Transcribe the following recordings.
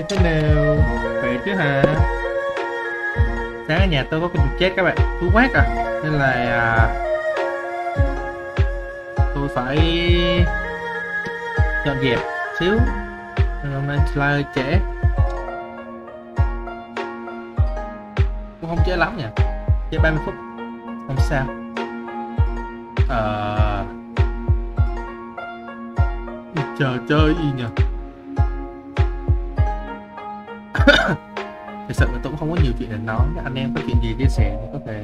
ơi, thế nào? Khỏe chứ hả? Sáng ở nhà tôi có con chuột chết các bạn, thú quát à. Nên là tôi phải dọn dẹp xíu. Nên hôm nay slide hơi trễ. Cũng không trễ lắm nhỉ, trễ 30 phút. Không sao. Chờ chơi gì nhỉ? Thực sự tôi cũng không có nhiều chuyện để nói. Anh em có chuyện gì chia sẻ thì có thể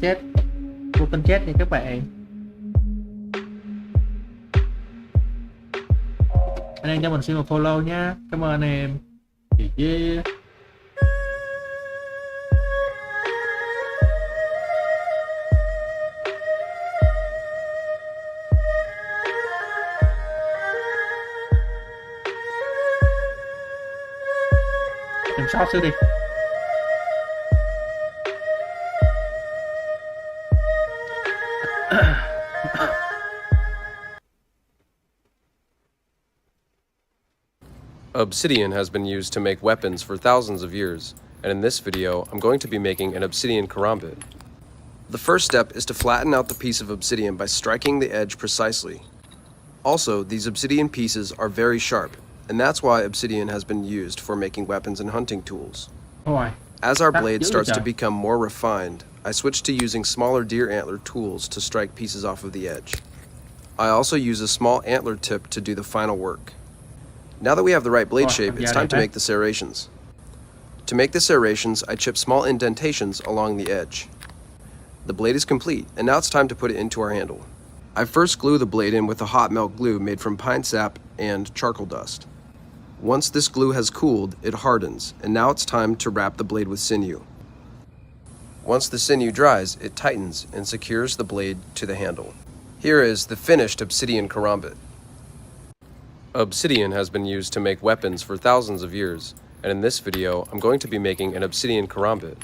chat vô kênh chat đi các bạn. Anh em cho mình xin một follow nha, cảm ơn anh em. Yeah. Em sót xíu đi. Obsidian has been used to make weapons for thousands of years, and in this video, I'm going to be making an obsidian karambit. The first step is to flatten out the piece of obsidian by striking the edge precisely. Also, these obsidian pieces are very sharp, and that's why obsidian has been used for making weapons and hunting tools. As our blade starts to become more refined, I switch to using smaller deer antler tools to strike pieces off of the edge. I also use a small antler tip to do the final work. Now that we have the right blade shape, it's time to make the serrations. To make the serrations, I chip small indentations along the edge. The blade is complete, and now it's time to put it into our handle. I first glue the blade in with a hot melt glue made from pine sap and charcoal dust. Once this glue has cooled, it hardens, and now it's time to wrap the blade with sinew. Once the sinew dries, it tightens and secures the blade to the handle. Here is the finished obsidian karambit. Obsidian has been used to make weapons for thousands of years, and in this video, I'm going to be making an obsidian karambit.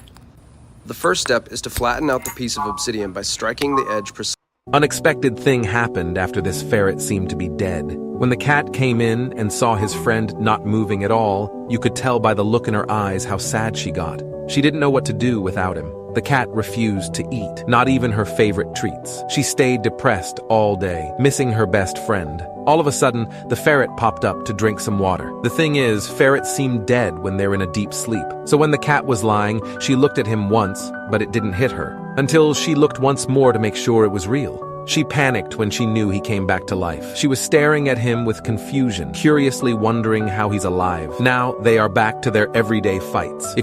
The first step is to flatten out the piece of obsidian by striking the edge precisely. Unexpected thing happened after this ferret seemed to be dead. When the cat came in and saw his friend not moving at all, you could tell by the look in her eyes how sad she got. She didn't know what to do without him. The cat refused to eat, not even her favorite treats. She stayed depressed all day, missing her best friend. All of a sudden, the ferret popped up to drink some water. The thing is, ferrets seem dead when they're in a deep sleep. So when the cat was lying, she looked at him once, but it didn't hit her. Until she looked once more to make sure it was real. She panicked when she knew he came back to life. She was staring at him with confusion, curiously wondering how he's alive. Now, they are back to their everyday fights.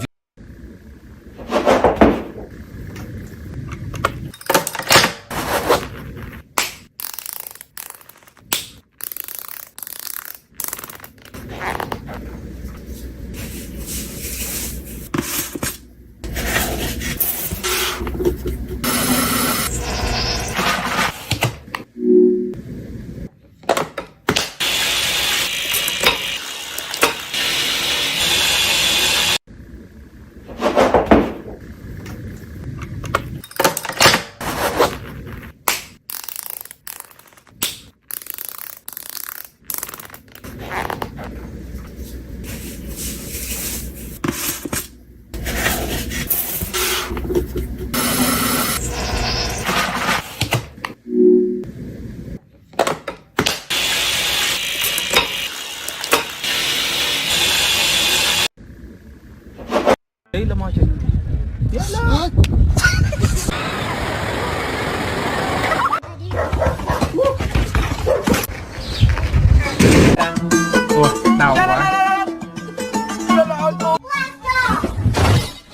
Đau quá.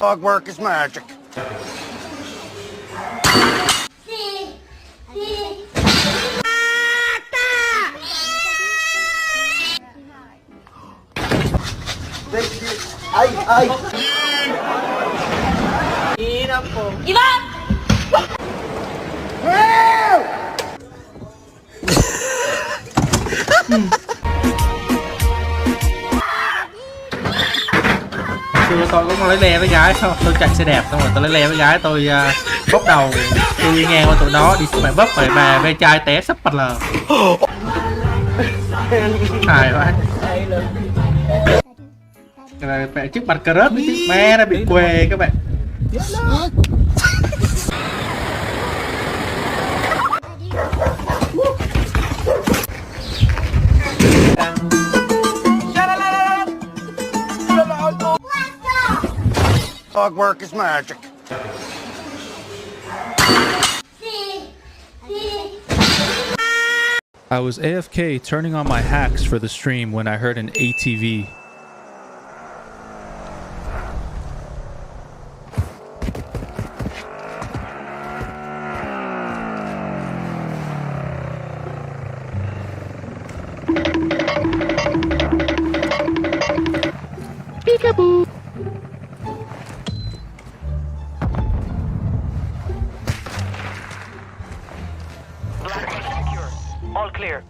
Dog work is magic. Ai ai. Ivan! Xưa tôi cũng lấy le với gái, xong tôi chạy xe đẹp, xong rồi tôi lấy le với gái, tôi bốc đầu, tôi đi ngang qua tụi nó đi xuống bãi bắp và ve chai té sấp mặt lờ. Hài quá. Cái này vẽ chiếc mặt cà rớt với chiếc me đã bị què các bạn. Dog work is magic. I was AFK turning on my hacks for the stream when I heard an ATV. All clear.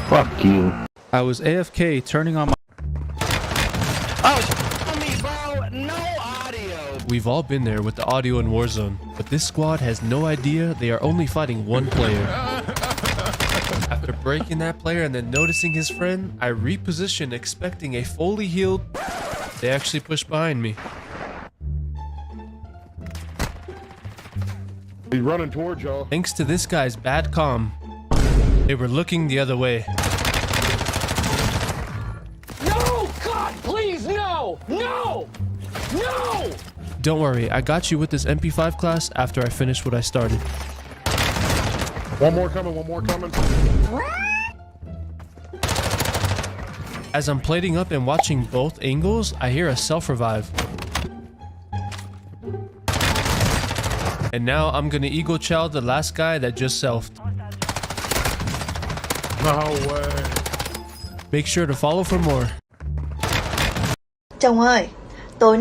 Fuck you. I was AFK turning on my. We've all been there with the audio in Warzone, but this squad has no idea they are only fighting one player. After breaking that player and then noticing his friend, I repositioned expecting a fully healed. They actually pushed behind me. He's running towards y'all. Thanks to this guy's bad comm, they were looking the other way. No! God, please, no! No! No! Don't worry, I got you with this MP5 class after I finish what I started. One more coming, one more coming. As I'm plating up and watching both angles, I hear a self-revive. And now I'm gonna ego chow the last guy that just selfed. No way. Make sure to follow for more. Chồng ơi, tối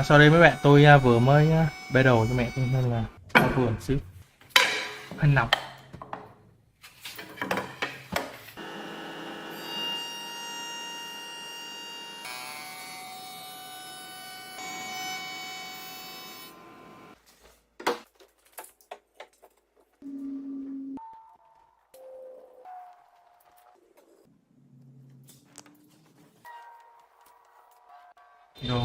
Sorry mấy bạn, tôi vừa mới bê đồ cho mẹ tôi nên là vừa một xíu. Hành nọc. No.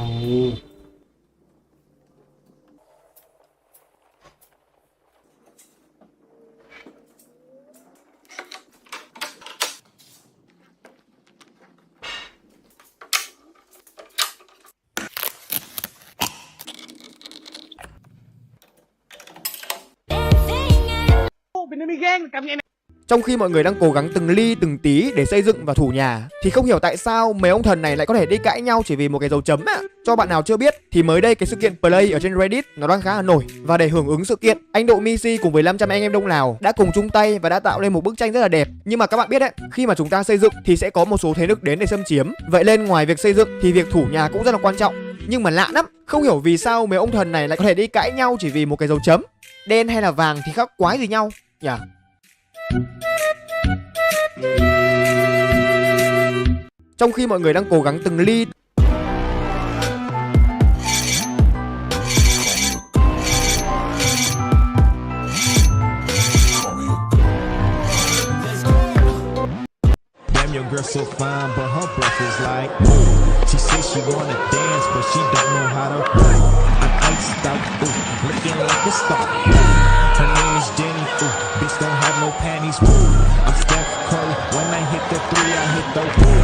Trong khi mọi người đang cố gắng từng ly từng tí để xây dựng và thủ nhà, thì không hiểu tại sao mấy ông thần này lại có thể đi cãi nhau chỉ vì một cái dấu chấm ạ. Cho bạn nào chưa biết thì mới đây cái sự kiện Play ở trên Reddit nó đang khá là nổi, và để hưởng ứng sự kiện, anh Độ Misi cùng với 500 anh em Đông Lào đã cùng chung tay và đã tạo nên một bức tranh rất là đẹp. Nhưng mà các bạn biết đấy, khi mà chúng ta xây dựng thì sẽ có một số thế lực đến để xâm chiếm. Vậy nên ngoài việc xây dựng thì việc thủ nhà cũng rất là quan trọng. Nhưng mà lạ lắm, không hiểu vì sao mấy ông thần này lại có thể đi cãi nhau chỉ vì một cái dấu chấm. Đen hay là vàng thì khác quái gì nhau nhỉ? Trong khi mọi người đang cố gắng từng ly Your girl so fine, but her breath is like she says she wanna dance, but she don't know how to. I'm iced out, ooh, looking like a star. Her name is Jenny, ooh, bitch don't have no panties. I'm Steph Curry, when I hit the three, I hit the woo.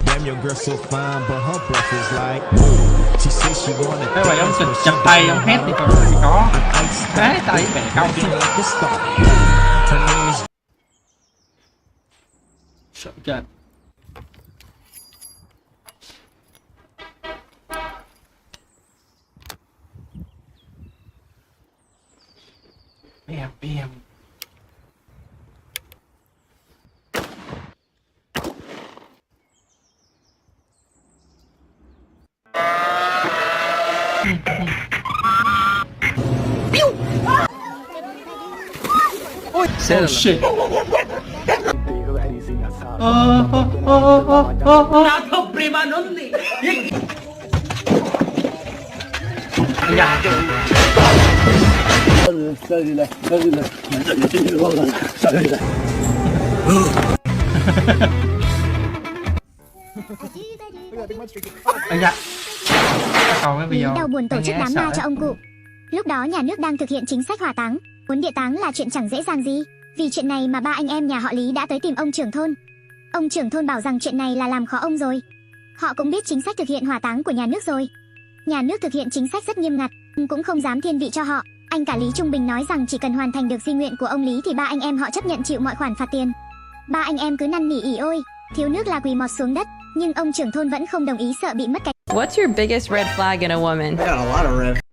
Damn, your girl so fine, but her breath is like she says she wanna Nếu mà dance, ông but she chặt tay ông hét thì có đấy tay bẻ cong. like a star. Her name is Sợ chết. Bam. Ôi, shit. Nato prima nonni. Dạ. Dạ. Còn cái video đau buồn tổ chức đám ma sợ. cho ông cụ. Lúc đó nhà nước đang thực hiện chính sách hỏa táng, muốn địa táng là chuyện chẳng dễ dàng gì. Vì chuyện này mà ba anh em nhà họ Lý đã tới tìm ông trưởng thôn. Ông trưởng thôn bảo rằng chuyện này là làm khó ông rồi. Họ cũng biết chính sách thực hiện hỏa táng của nhà nước rồi. Nhà nước thực hiện chính sách rất nghiêm ngặt, cũng không dám thiên vị cho họ. Anh cả Lý Trung Bình nói rằng chỉ cần hoàn thành được di nguyện của ông Lý thì ba anh em họ chấp nhận chịu mọi khoản phạt tiền. Ba anh em cứ năn nỉ ỉ ôi, thiếu nước là quỳ mọt xuống đất, nhưng ông trưởng thôn vẫn không đồng ý, sợ bị mất cái. What's your biggest red flag in a woman?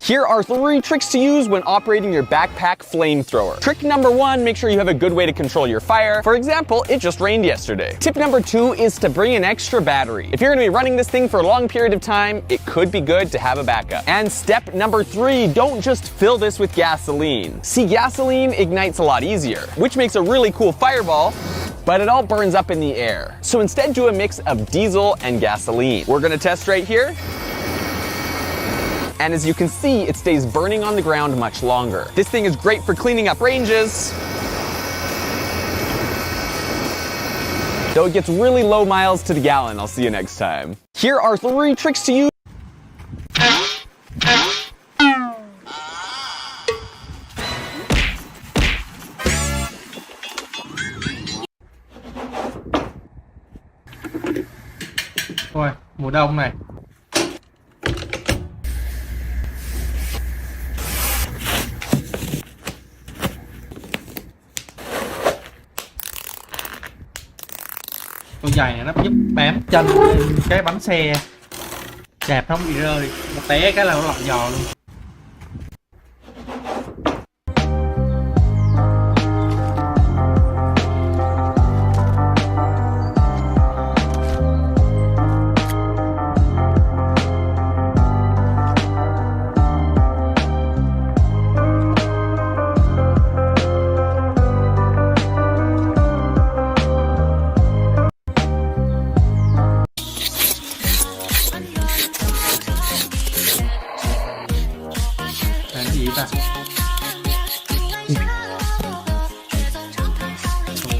Here are 3 tricks to use when operating your backpack flamethrower. Trick number 1, make sure you have a good way to control your fire. For example, it just rained yesterday. Tip number 2 is to bring an extra battery. If you're going to be running this thing for a long period of time, it could be good to have a backup. And step number 3, don't just fill this with gasoline. See, gasoline ignites a lot easier, which makes a really cool fireball, but it all burns up in the air. So instead do a mix of diesel and gasoline. We're going to test right here. And as you can see, it stays burning on the ground much longer. This thing is great for cleaning up ranges, though it gets really low miles to the gallon. I'll see you next time. Here are 3 tricks to use. Thôi, mùa đông này. Đôi giày này nó giúp bám chân lên cái bánh xe, đạp nó không bị rơi, một té cái là nó lọt giò luôn.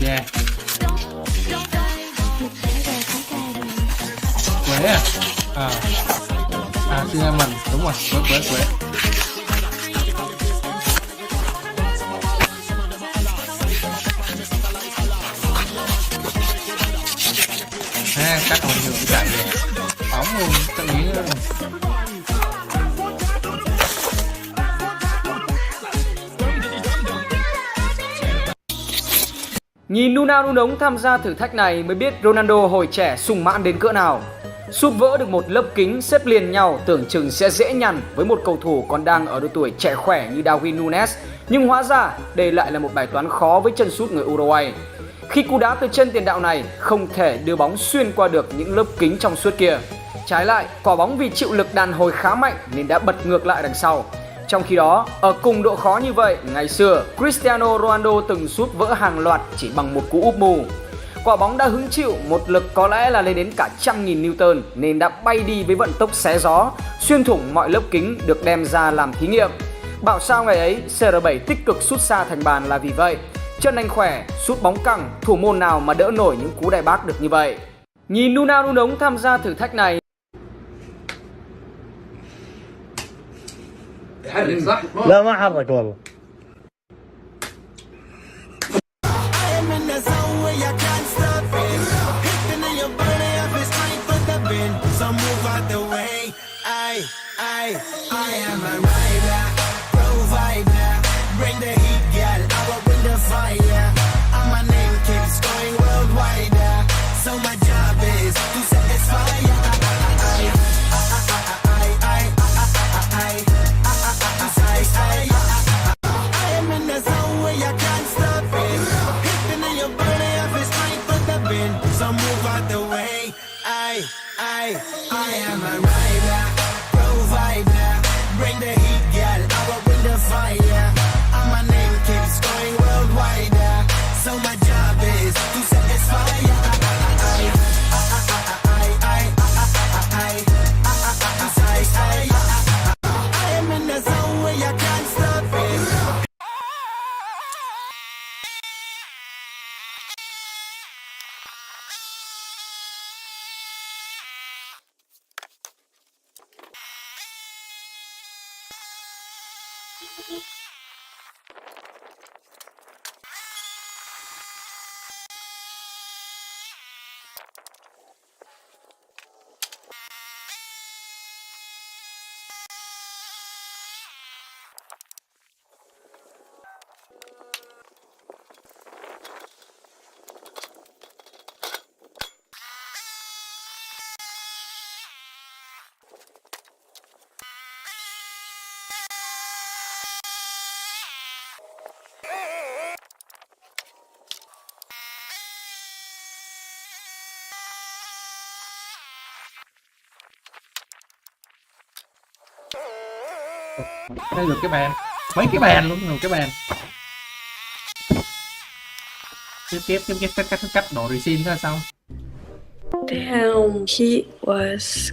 Yeah. Quế à? Xin em mình, đúng rồi, quế. Cắt còn nhiều cái chạy này. Bóng luôn, tự nhiên đó. Nhìn Nuna Nu Nống tham gia thử thách này mới biết Ronaldo hồi trẻ sung mãn đến cỡ nào. Sút vỡ được một lớp kính xếp liền nhau tưởng chừng sẽ dễ nhằn với một cầu thủ còn đang ở độ tuổi trẻ khỏe như Darwin Núñez, nhưng hóa ra đây lại là một bài toán khó với chân sút người Uruguay. Khi cú đá từ chân tiền đạo này không thể đưa bóng xuyên qua được những lớp kính trong suốt kia. Trái lại, quả bóng vì chịu lực đàn hồi khá mạnh nên đã bật ngược lại đằng sau. Trong khi đó, ở cùng độ khó như vậy, ngày xưa Cristiano Ronaldo từng sút vỡ hàng loạt chỉ bằng một cú úp mù. Quả bóng đã hứng chịu một lực có lẽ là lên đến cả 100.000 Newton nên đã bay đi với vận tốc xé gió, xuyên thủng mọi lớp kính được đem ra làm thí nghiệm. Bảo sao ngày ấy CR7 tích cực sút xa thành bàn là vì vậy. Chân anh khỏe, sút bóng căng, thủ môn nào mà đỡ nổi những cú đại bác được như vậy. Nhìn Nuna Nu Nống tham gia thử thách này. لا ما حرك والله. Đây được cái bàn, mấy cái bàn luôn, rồi cái bàn. Tiếp cắt đổ resin ra xong. Damn, he was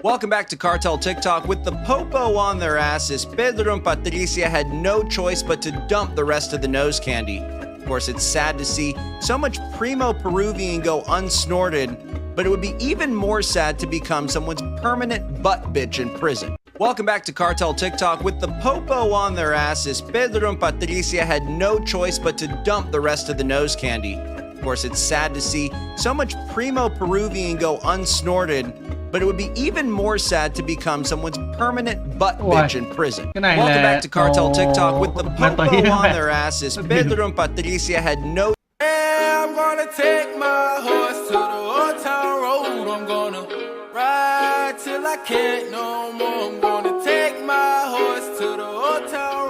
Welcome back to Cartel TikTok. With the popo on their asses, Pedro and Patricia had no choice but to dump the rest of the nose candy. Of course, it's sad to see so much primo Peruvian go unsnorted, but it would be even more sad to become someone's permanent butt bitch in prison. Welcome back to Cartel TikTok. With the popo on their asses, Pedro and Patricia had no choice but to dump the rest of the nose candy. Of course, it's sad to see so much primo Peruvian go unsnorted, but it would be even more sad to become someone's permanent butt bitch in prison. Welcome back to Cartel TikTok. With the popo on their asses, Pedro and Patricia had no... I'm gonna take my horse to the old town road. I'm gonna ride till I can't no more. I'm gonna take my horse to the old town road.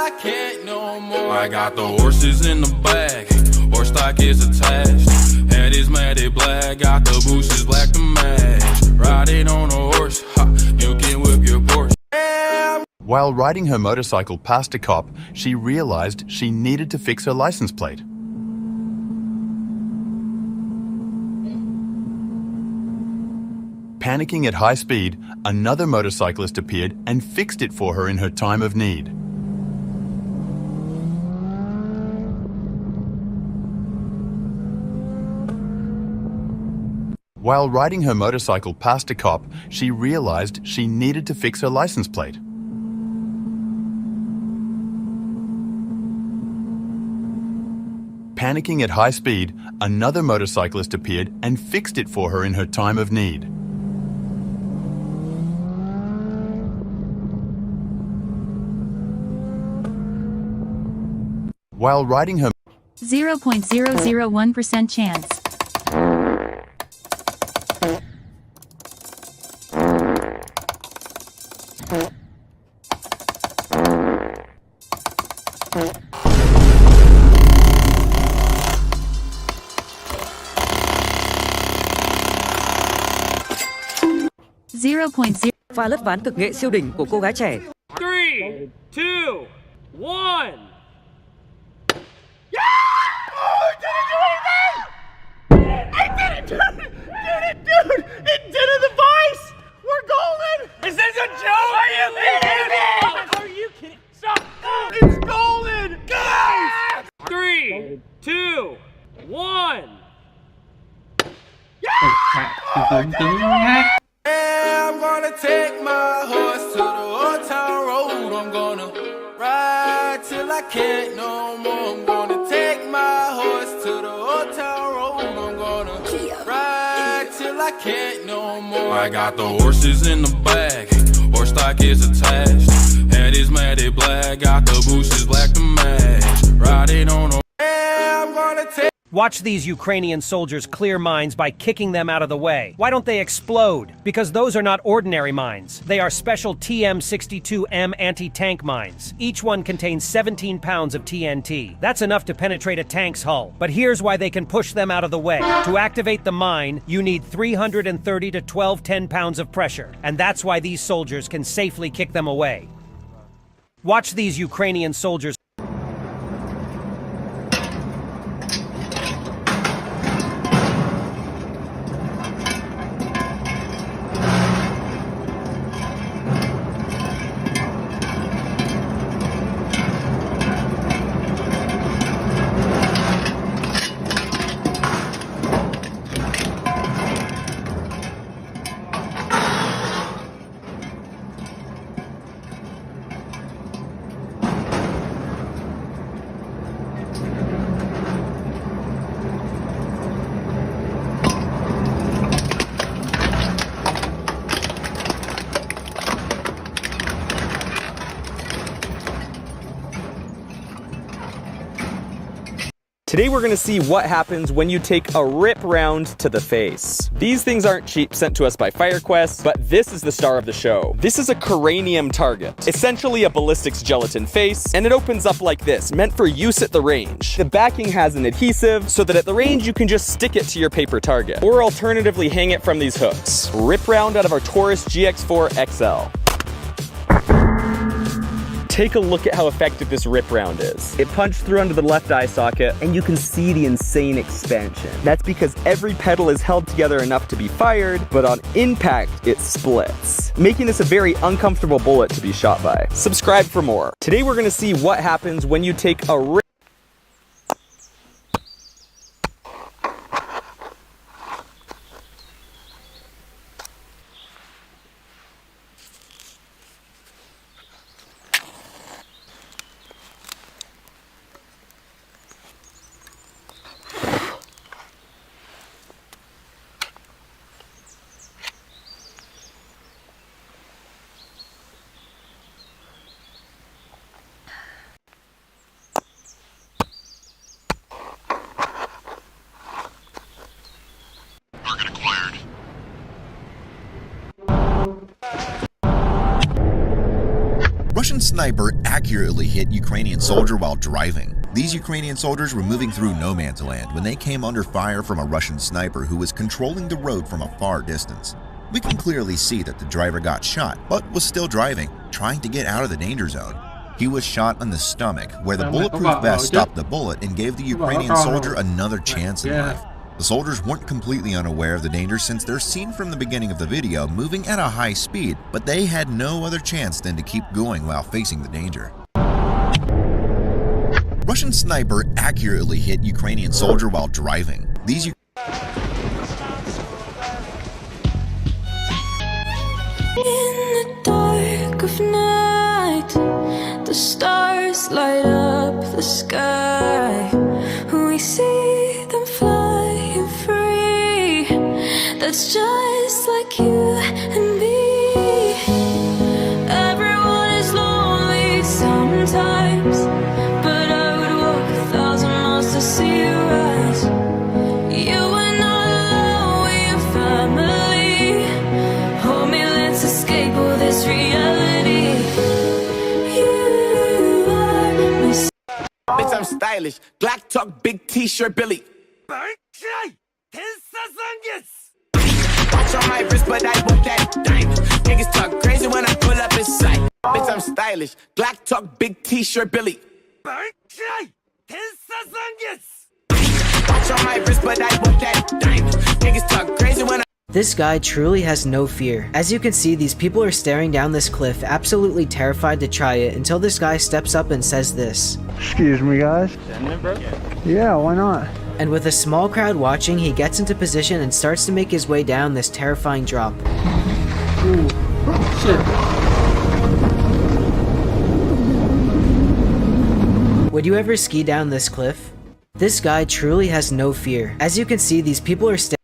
I can't no more. I got the horses in the bag, horse stock is attached. Head is matted black, got the bushes black to match. Riding on a horse, ha, you can whip your Porsche. While riding her motorcycle past a cop, she realized she needed to fix her license plate. Panicking at high speed, another motorcyclist appeared and fixed it for her in her time of need. While riding her motorcycle past a cop, she realized she needed to fix her license plate. Panicking at high speed, another motorcyclist appeared and fixed it for her in her time of need. While riding her 0.001% chance. Pha lướt ván cực nghệ siêu đỉnh của cô gái trẻ. 3, 2, 1. Dude, it did a device! We're golden! Is this a joke? Are you kidding me? Are you kidding? Stop! It's golden! Guys! 3, 2, 1. I'm gonna take my horse to the old town road. I'm gonna ride till I can't no more. I'm gonna take my horse to the old town road. I'm gonna ride till I can't no more. I got the horses in the bag, horse stock is attached. Head is matted black, got the bushes black to match. Riding on a I'm gonna take. Watch these Ukrainian soldiers clear mines by kicking them out of the way. Why don't they explode? Because those are not ordinary mines. They are special TM62M anti-tank mines. Each one contains 17 pounds of TNT. That's enough to penetrate a tank's hull. But here's why they can push them out of the way. To activate the mine, you need 330 to 1210 pounds of pressure. And that's why these soldiers can safely kick them away. Watch these Ukrainian soldiers. Today we're going to see what happens when you take a rip round to the face. These things aren't cheap, sent to us by FireQuest, but this is the star of the show. This is a cranium target, essentially a ballistics gelatin face, and it opens up like this, meant for use at the range. The backing has an adhesive, so that at the range you can just stick it to your paper target, or alternatively hang it from these hooks. Rip round out of our Taurus GX4 XL. Take a look at how effective this rip round is. It punched through under the left eye socket, and you can see the insane expansion. That's because every pedal is held together enough to be fired, but on impact, it splits, making this a very uncomfortable bullet to be shot by. Subscribe for more. Today we're gonna see what happens when you take a rip. Russian sniper accurately hit Ukrainian soldier while driving. These Ukrainian soldiers were moving through no man's land when they came under fire from a Russian sniper who was controlling the road from a far distance. We can clearly see that the driver got shot, but was still driving, trying to get out of the danger zone. He was shot in the stomach, where the bulletproof vest stopped the bullet and gave the Ukrainian soldier another chance in life. The soldiers weren't completely unaware of the danger since they're seen from the beginning of the video moving at a high speed, but they had no other chance than to keep going while facing the danger. Russian sniper accurately hit Ukrainian soldier while driving. These In the dark of night, the stars light up the sky. We see them flying free. That's just like you and me. Everyone is lonely sometimes, but I would walk 1,000 miles to see you rise. You are not alone, we're family. Hold me, let's escape all this reality. You are my Bitch, I'm stylish. Black talk, big t-shirt, Billy. Watch on my wrist, but I want that diamond. Niggas talk crazy when I pull up in sight. Bitch, I'm stylish. Black talk, big t-shirt, Billy. Watch on my wrist, but I want that diamond. Niggas talk crazy when I... This guy truly has no fear. As you can see, these people are staring down this cliff, absolutely terrified to try it, until this guy steps up and says this. Excuse me, guys. Yeah, why not? And with a small crowd watching, he gets into position and starts to make his way down this terrifying drop. Ooh, shit. Would you ever ski down this cliff? This guy truly has no fear. As you can see, these people are staring.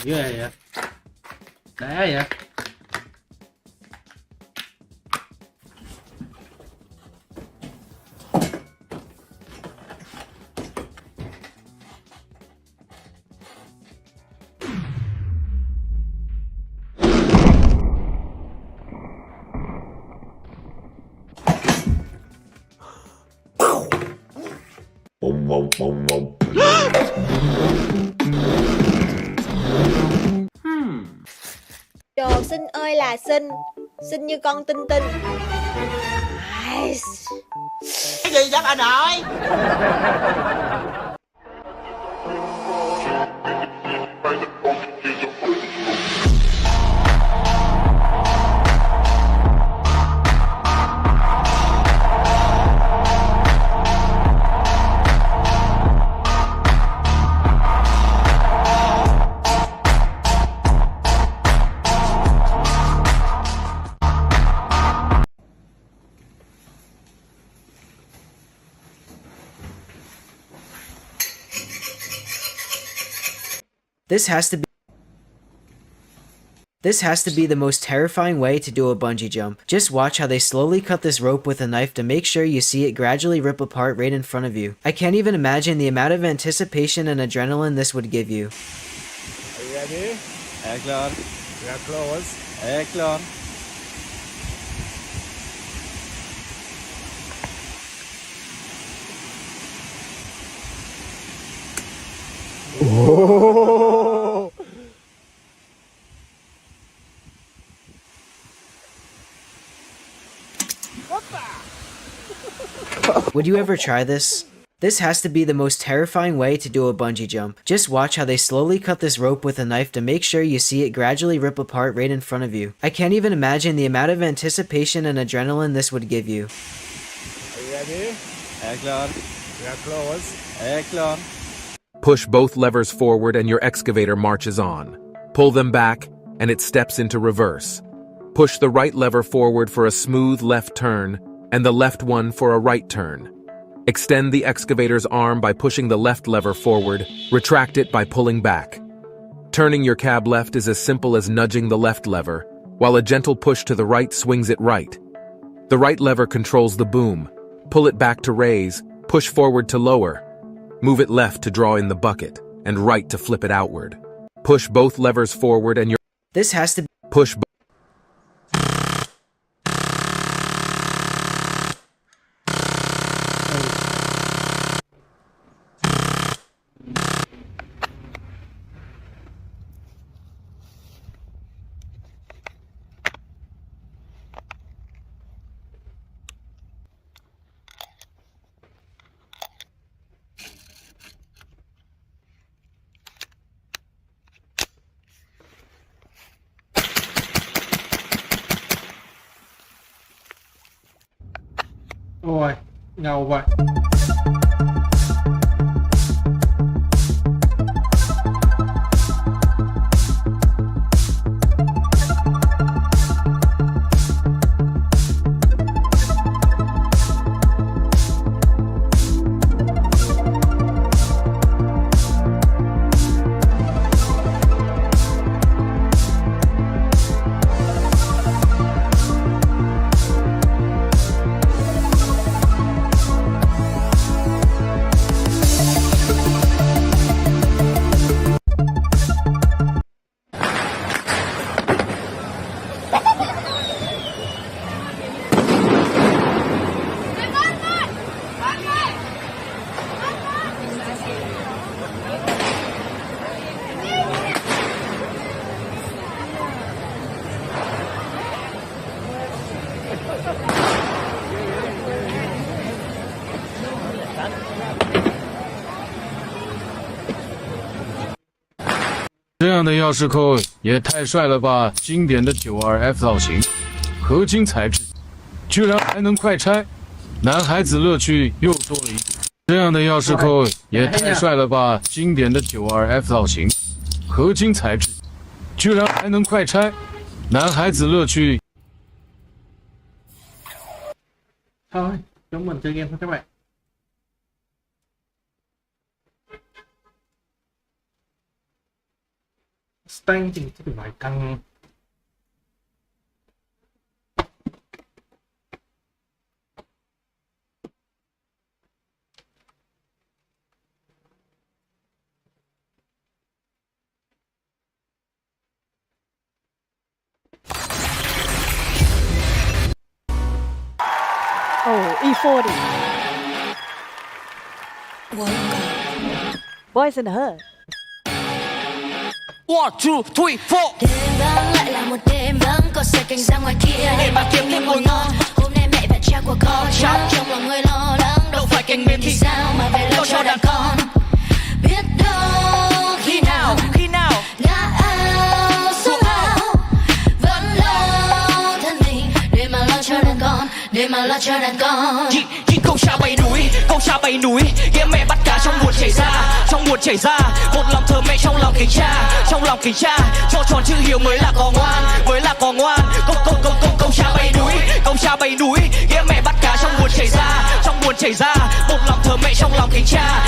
Ghê vậy? Đá vậy? Đồ xinh ơi là xinh, xinh như con Tinh Tinh. Cái gì vậy bà nội? This has to be the most terrifying way to do a bungee jump. Just watch how they slowly cut this rope with a knife to make sure you see it gradually rip apart right in front of you. I can't even imagine the amount of anticipation and adrenaline this would give you. Are you ready? Jag är klar. We are close. Jag är klar. Oh. Would you ever try this? This has to be the most terrifying way to do a bungee jump. Just watch how they slowly cut this rope with a knife to make sure you see it gradually rip apart right in front of you. I can't even imagine the amount of anticipation and adrenaline this would give you. Are you ready? Jag är klar. We are close. Jag är klar. Push both levers forward and your excavator marches on. Pull them back, and it steps into reverse. Push the right lever forward for a smooth left turn, and the left one for a right turn. Extend the excavator's arm by pushing the left lever forward, retract it by pulling back. Turning your cab left is as simple as nudging the left lever, while a gentle push to the right swings it right. The right lever controls the boom. Pull it back to raise, push forward to lower. Move it left to draw in the bucket, and right to flip it outward. Push both levers forward and your... This has to push... Ôi, ngầu vậy.这样的钥匙扣也太帅了吧！经典的 92F 造型，合金材质，居然还能快拆，男孩子乐趣又多了一点。这样的钥匙扣也太帅了吧！经典的 92F 造型，合金材质，居然还能快拆，男孩子乐趣。Thôi, chúng mình chơi game thôi các bạn. Stang thì phải vài căng. Oh, E40. Boys in the hood. 1, 2, 3, 4. Đêm vắng lại là một đêm vắng, có sẽ canh ra ngoài kia để mà kiếm thêm mùi ngon. Hôm nay mẹ phải treo cuộc con trong lòng người lo lắng, đâu phải canh mềm thì sao mà về lo cho đàn con. Biết đâu khi nào ngã áo xuống áo vẫn lo thân mình để mà lo cho đàn con, để mà lo cho đàn con. Câu cha bay núi, ghé mẹ bắt cá trong nguồn chảy ra, một lòng thờ mẹ trong lòng kính cha, cho tròn chữ hiếu mới là có ngoan, câu cha bay núi, ghé mẹ bắt cá trong nguồn chảy ra, một lòng thờ mẹ trong lòng kính cha,